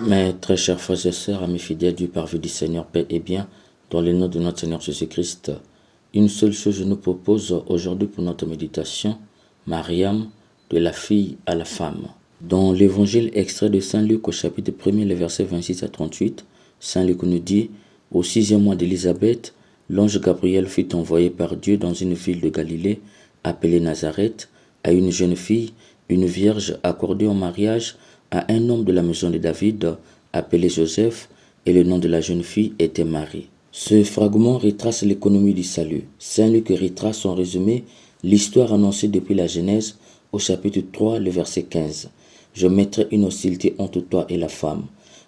Mes très chers frères et sœurs, amis fidèles du parvis du Seigneur, paix et bien, dans le nom de notre Seigneur Jésus-Christ, une seule chose je nous propose aujourd'hui pour notre méditation, Mariam, de la fille à la femme. Dans l'évangile extrait de Saint Luc au chapitre 1er, les versets 26 à 38, Saint Luc nous dit, au 6e mois d'Élisabeth, l'ange Gabriel fut envoyé par Dieu dans une ville de Galilée, appelée Nazareth, à une jeune fille, une vierge accordée en mariage à un homme de la maison de David, appelé Joseph, et le nom de la jeune fille était Marie. Ce fragment retrace l'économie du salut. Saint Luc retrace en résumé l'histoire annoncée depuis la Genèse au chapitre 3, le verset 15. Je mettrai une hostilité entre toi et la femme.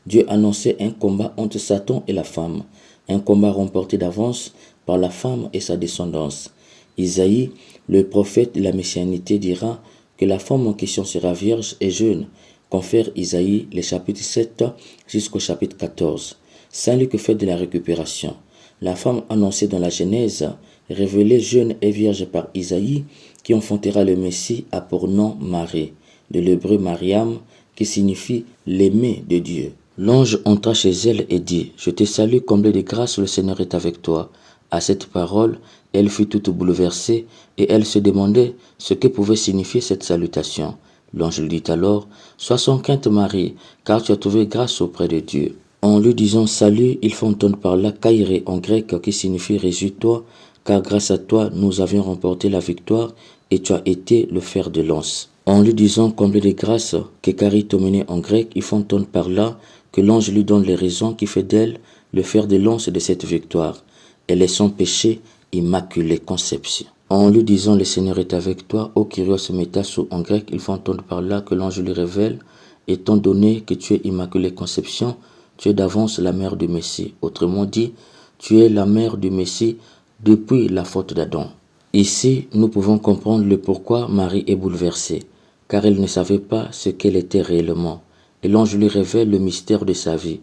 Dieu annonçait un combat entre Satan et la femme, un combat remporté d'avance par la femme et sa descendance. Isaïe, le prophète de la messianité, dira que la femme en question sera vierge et jeune, confère Isaïe les chapitres 7 jusqu'au chapitre 14. Saint Luc fait de la récupération. La femme annoncée dans la Genèse, révélée jeune et vierge par Isaïe, qui enfantera le Messie, a pour nom Marie, de l'hébreu Mariam, qui signifie l'aimé de Dieu. L'ange entra chez elle et dit, « Je te salue, comblée de grâce, le Seigneur est avec toi. » À cette parole, elle fut toute bouleversée et elle se demandait ce que pouvait signifier cette salutation. L'ange lui dit alors, « Sois sans crainte Marie, car tu as trouvé grâce auprès de Dieu. » En lui disant salut, il faut entendre par là kairé en grec qui signifie réjouis-toi, car grâce à toi nous avions remporté la victoire et tu as été le fer de lance. En lui disant comblé de grâce, que karitomene en grec, il faut entendre par là que l'ange lui donne les raisons qui fait d'elle le fer de lance de cette victoire. Elle est sans péché, immaculée conception. En lui disant le Seigneur est avec toi, ô Kyrios Metasso en grec, il faut entendre par là que l'ange lui révèle, étant donné que tu es immaculée conception, tu es d'avance la mère du Messie. Autrement dit, tu es la mère du Messie depuis la faute d'Adam. Ici, nous pouvons comprendre le pourquoi Marie est bouleversée, car elle ne savait pas ce qu'elle était réellement. Et l'ange lui révèle le mystère de sa vie.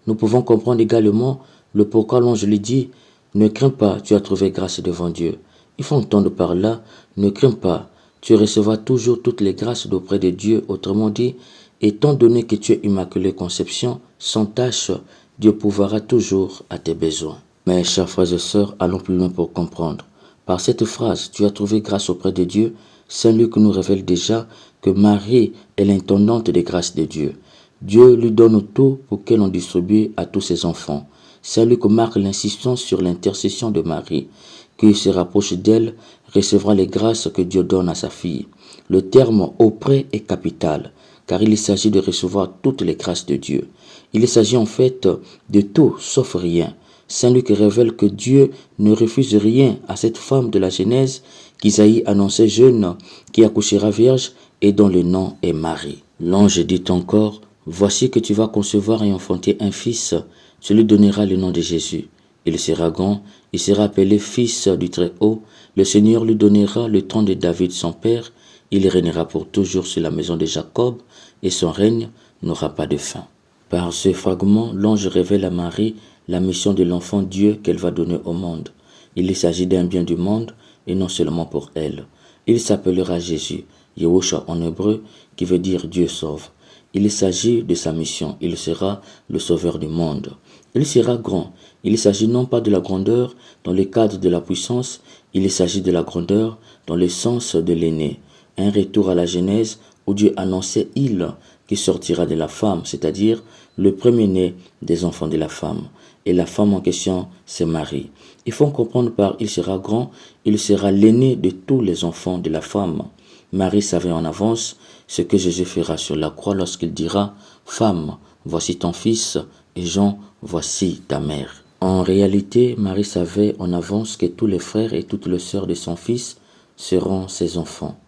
Nous pouvons comprendre également le pourquoi l'ange lui dit « Ne crains pas, tu as trouvé grâce devant Dieu ». Il faut entendre par là « Ne crains pas, tu recevras toujours toutes les grâces d'auprès de Dieu ». Autrement dit, étant donné que tu es immaculée conception, sans tâche, Dieu pourvoira toujours à tes besoins. Mes chers frères et sœurs, allons plus loin pour comprendre. Par cette phrase, tu as trouvé grâce auprès de Dieu, Saint Luc nous révèle déjà que Marie est l'intendante des grâces de Dieu. Dieu lui donne tout pour qu'elle en distribue à tous ses enfants. Saint Luc marque l'insistance sur l'intercession de Marie. Qui se rapproche d'elle recevra les grâces que Dieu donne à sa fille. Le terme auprès est capital, car il s'agit de recevoir toutes les grâces de Dieu. Il s'agit en fait de tout sauf rien. Saint Luc révèle que Dieu ne refuse rien à cette femme de la Genèse qu'Isaïe annonçait jeune, qui accouchera vierge et dont le nom est Marie. L'ange dit encore, « Voici que tu vas concevoir et enfanter un fils, tu lui donneras le nom de Jésus. Il sera grand, il sera appelé fils du Très-Haut, le Seigneur lui donnera le trône de David son père, il régnera pour toujours sur la maison de Jacob, et son règne n'aura pas de fin. » Par ce fragment, l'ange révèle à Marie la mission de l'enfant Dieu qu'elle va donner au monde. Il s'agit d'un bien du monde et non seulement pour elle. Il s'appellera Jésus, Yehosha en hébreu, qui veut dire Dieu sauve. Il s'agit de sa mission, il sera le sauveur du monde. Il sera grand. Il s'agit non pas de la grandeur dans le cadre de la puissance, il s'agit de la grandeur dans le sens de l'aîné. Un retour à la Genèse où Dieu annonçait il qui sortira de la femme, c'est-à-dire le premier-né des enfants de la femme. Et la femme en question, c'est Marie. Il faut comprendre par il sera grand, il sera l'aîné de tous les enfants de la femme. Marie savait en avance ce que Jésus fera sur la croix lorsqu'il dira « Femme, voici ton fils » et Jean, voici ta mère. En réalité, Marie savait en avance que tous les frères et toutes les sœurs de son fils seront ses enfants.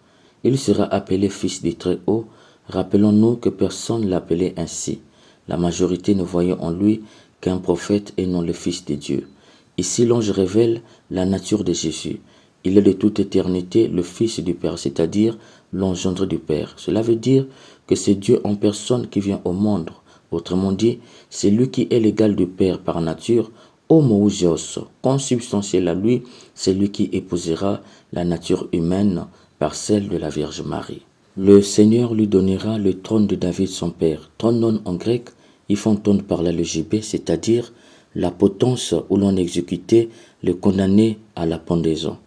Il sera appelé fils du Très-Haut. Rappelons-nous que personne ne l'appelait ainsi. La majorité ne voyait en lui qu'un prophète et non le fils de Dieu. Ici, l'ange révèle la nature de Jésus. Il est de toute éternité le fils du Père, c'est-à-dire l'engendre du Père. Cela veut dire que c'est Dieu en personne qui vient au monde. Autrement dit, c'est lui qui est l'égal du Père par nature, homoousios, consubstantiel à lui, c'est lui qui épousera la nature humaine par celle de la Vierge Marie. Le Seigneur lui donnera le trône de David son père. Trône en grec Il faut entendre par là le gibet, c'est-à-dire la potence où l'on exécutait le condamné à la pendaison.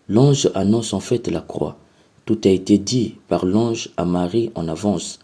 L'ange annonce en fait la croix. Tout a été dit par l'ange à Marie en avance.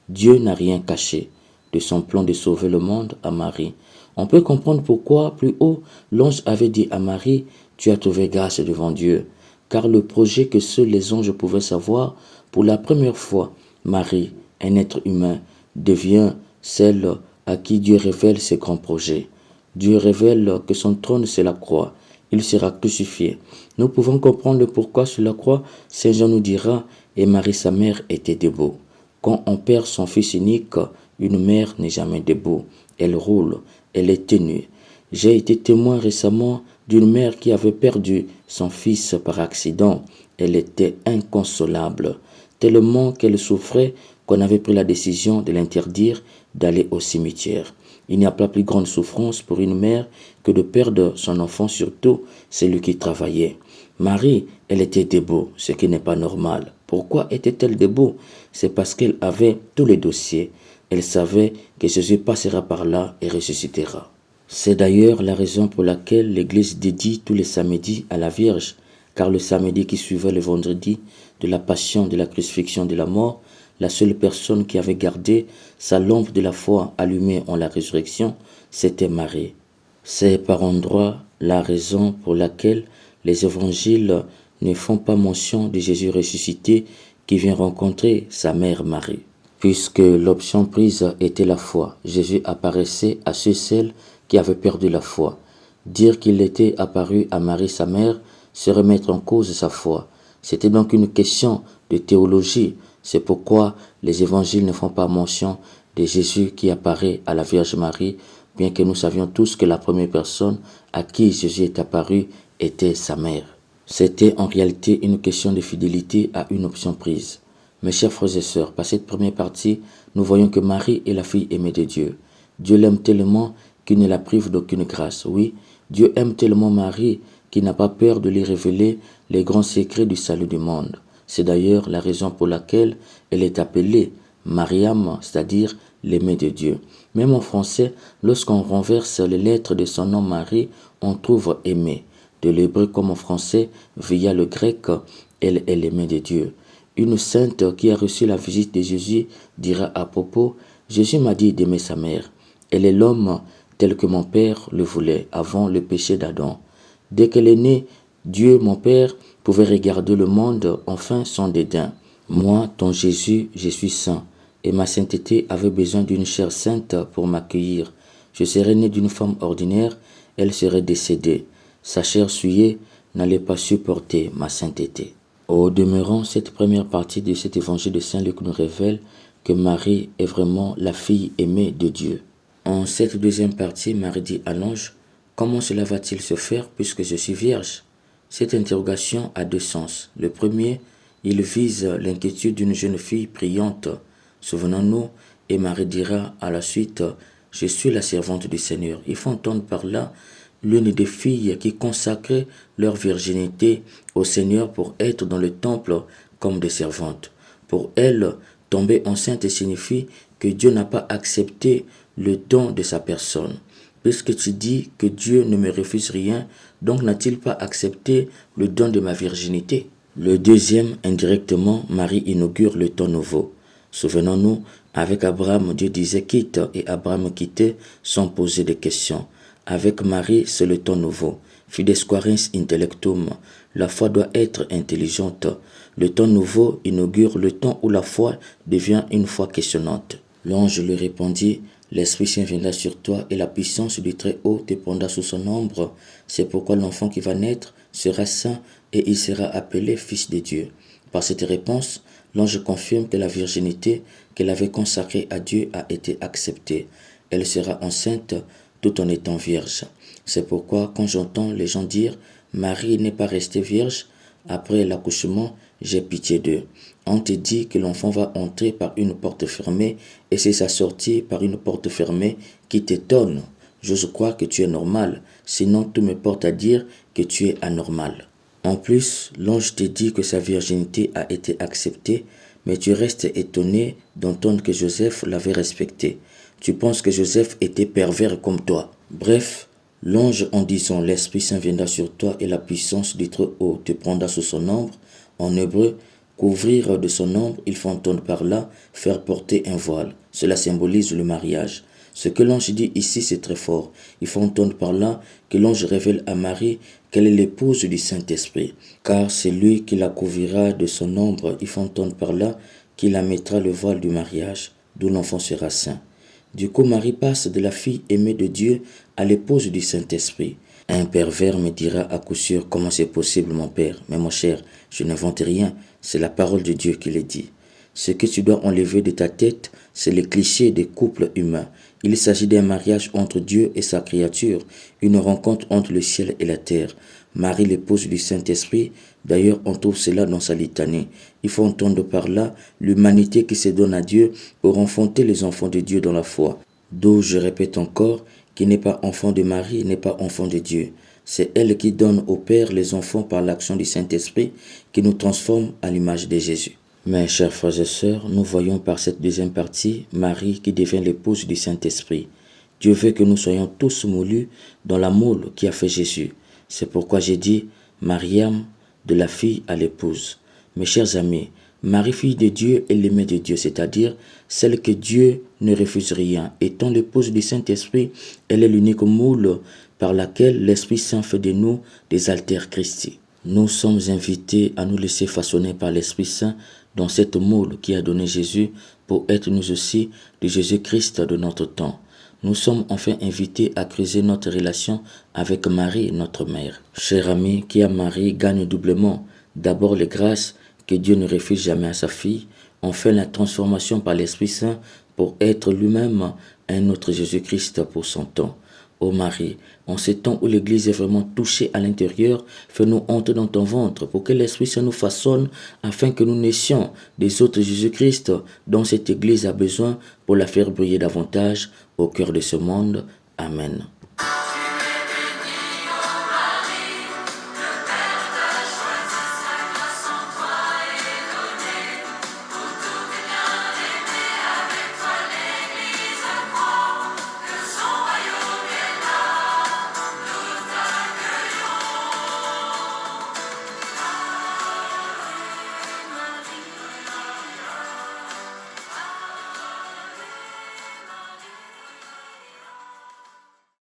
Dieu n'a rien caché de son plan de sauver le monde à Marie. On peut comprendre pourquoi plus haut l'ange avait dit à Marie, tu as trouvé grâce devant Dieu. Car le projet que seuls les anges pouvaient savoir, pour la première fois, Marie, un être humain, devient celle à qui Dieu révèle ses grands projets. Dieu révèle que son trône c'est la croix. Il sera crucifié. Nous pouvons comprendre le pourquoi sur la croix. Saint Jean nous dira, et Marie sa mère était debout. Quand on perd son fils unique, une mère n'est jamais debout. Elle roule, elle est ténue. J'ai été témoin récemment d'une mère qui avait perdu son fils par accident. Elle était inconsolable, tellement qu'elle souffrait qu'on avait pris la décision de l'interdire d'aller au cimetière. Il n'y a pas plus grande souffrance pour une mère que de perdre son enfant, surtout celui qui travaillait. Marie, elle était debout, ce qui n'est pas normal. Pourquoi était-elle debout? C'est parce qu'elle avait tous les dossiers. Elle savait que Jésus passera par là et ressuscitera. C'est d'ailleurs la raison pour laquelle l'Église dédie tous les samedis à la Vierge, car le samedi qui suivait le vendredi de la passion, de la crucifixion, de la mort, la seule personne qui avait gardé sa lampe de la foi allumée en la résurrection, c'était Marie. C'est par endroit la raison pour laquelle les évangiles ne font pas mention de Jésus ressuscité qui vient rencontrer sa mère Marie. Puisque l'option prise était la foi, Jésus apparaissait à celles qui avaient perdu la foi. Dire qu'il était apparu à Marie sa mère serait mettre en cause sa foi. C'était donc une question de théologie. C'est pourquoi les évangiles ne font pas mention de Jésus qui apparaît à la Vierge Marie, bien que nous savions tous que la première personne à qui Jésus est apparu était sa mère. C'était en réalité une question de fidélité à une option prise. Mes chers frères et sœurs, par cette première partie, nous voyons que Marie est la fille aimée de Dieu. Dieu l'aime tellement qu'il ne la prive d'aucune grâce. Oui, Dieu aime tellement Marie qu'il n'a pas peur de lui révéler les grands secrets du salut du monde. C'est d'ailleurs la raison pour laquelle elle est appelée Mariam, c'est-à-dire l'aimée de Dieu. Même en français, lorsqu'on renverse les lettres de son nom Marie, on trouve aimée. De l'hébreu comme en français, via le grec, elle est l'aimée de Dieu. Une sainte qui a reçu la visite de Jésus dira à propos, Jésus m'a dit d'aimer sa mère. Elle est l'homme tel que mon père le voulait avant le péché d'Adam. Dès qu'elle est née, Dieu, mon père, pouvait regarder le monde enfin sans dédain. Moi, ton Jésus, je suis saint, et ma sainteté avait besoin d'une chair sainte pour m'accueillir. Je serais né d'une femme ordinaire, elle serait décédée. Sa chair souillée n'allait pas supporter ma sainteté. Au demeurant, cette première partie de cet évangile de Saint Luc nous révèle que Marie est vraiment la fille aimée de Dieu. En cette deuxième partie, Marie dit à l'ange, « Comment cela va-t-il se faire puisque je suis vierge ?» Cette interrogation a deux sens. Le premier, il vise l'inquiétude d'une jeune fille priante. Souvenons-nous, et Marie dira à la suite, « Je suis la servante du Seigneur. » Il faut entendre par là l'une des filles qui consacraient leur virginité au Seigneur pour être dans le temple comme des servantes. Pour elle, tomber enceinte signifie que Dieu n'a pas accepté le don de sa personne. Puisque tu dis que Dieu ne me refuse rien, donc n'a-t-il pas accepté le don de ma virginité? Le deuxième, indirectement, Marie inaugure le temps nouveau. Souvenons-nous, avec Abraham, Dieu disait quitte et Abraham quittait sans poser de questions. Avec Marie, c'est le temps nouveau. Fides quaerens intellectum. La foi doit être intelligente. Le temps nouveau inaugure le temps où la foi devient une foi questionnante. L'ange lui répondit, « L'Esprit Saint viendra sur toi et la puissance du Très-Haut te prendra sous son ombre. C'est pourquoi l'enfant qui va naître sera saint et il sera appelé Fils de Dieu. » Par cette réponse, l'ange confirme que la virginité qu'elle avait consacrée à Dieu a été acceptée. Elle sera enceinte tout en étant vierge. C'est pourquoi quand j'entends les gens dire « Marie n'est pas restée vierge », après l'accouchement, j'ai pitié d'eux. On te dit que l'enfant va entrer par une porte fermée et c'est sa sortie par une porte fermée qui t'étonne. J'ose croire que tu es normal, sinon tout me porte à dire que tu es anormal. En plus, l'ange te dit que sa virginité a été acceptée, mais tu restes étonné d'entendre que Joseph l'avait respectée. Tu penses que Joseph était pervers comme toi. Bref, l'ange en disant l'Esprit Saint viendra sur toi et la puissance du Très-Haut te prendra sous son ombre, en hébreu, couvrir de son ombre, il faut entendre par là faire porter un voile. Cela symbolise le mariage. Ce que l'ange dit ici, c'est très fort. Il faut entendre par là que l'ange révèle à Marie qu'elle est l'épouse du Saint-Esprit. Car c'est lui qui la couvrira de son ombre. Il faut entendre par là qu'il la mettra le voile du mariage, d'où l'enfant sera saint. Du coup, Marie passe de la fille aimée de Dieu à l'épouse du Saint-Esprit. Un pervers me dira à coup sûr comment c'est possible, mon père. Mais mon cher, je n'invente rien, c'est la parole de Dieu qui le dit. Ce que tu dois enlever de ta tête, c'est les clichés des couples humains. Il s'agit d'un mariage entre Dieu et sa créature, une rencontre entre le ciel et la terre. Marie, l'épouse du Saint-Esprit, d'ailleurs on trouve cela dans sa litanie. Il faut entendre par là l'humanité qui se donne à Dieu pour enfanter les enfants de Dieu dans la foi. D'où je répète encore, qui n'est pas enfant de Marie n'est pas enfant de Dieu. C'est elle qui donne au Père les enfants par l'action du Saint-Esprit qui nous transforme à l'image de Jésus. Mes chers frères et sœurs, nous voyons par cette deuxième partie Marie qui devient l'épouse du Saint-Esprit. Dieu veut que nous soyons tous moulus dans la moule qui a fait Jésus. C'est pourquoi j'ai dit Mariam, de la fille à l'épouse. Mes chers amis, Marie, fille de Dieu, est l'aimée de Dieu, c'est-à-dire celle que Dieu ne refuse rien. Étant l'épouse du Saint-Esprit, elle est l'unique moule par laquelle l'Esprit Saint fait de nous des alters Christi. Nous sommes invités à nous laisser façonner par l'Esprit Saint dans cette moule qui a donné Jésus pour être nous aussi de Jésus-Christ de notre temps. Nous sommes enfin invités à creuser notre relation avec Marie, notre mère. Cher ami, qui a Marie gagne doublement. D'abord les grâces que Dieu ne refuse jamais à sa fille. Enfin la transformation par l'Esprit Saint pour être lui-même un autre Jésus-Christ pour son temps. Ô Marie, en ces temps où l'Église est vraiment touchée à l'intérieur, fais-nous entrer dans ton ventre pour que l'Esprit Saint nous façonne afin que nous naissions des autres Jésus-Christ dont cette Église a besoin pour la faire briller davantage au cœur de ce monde. Amen.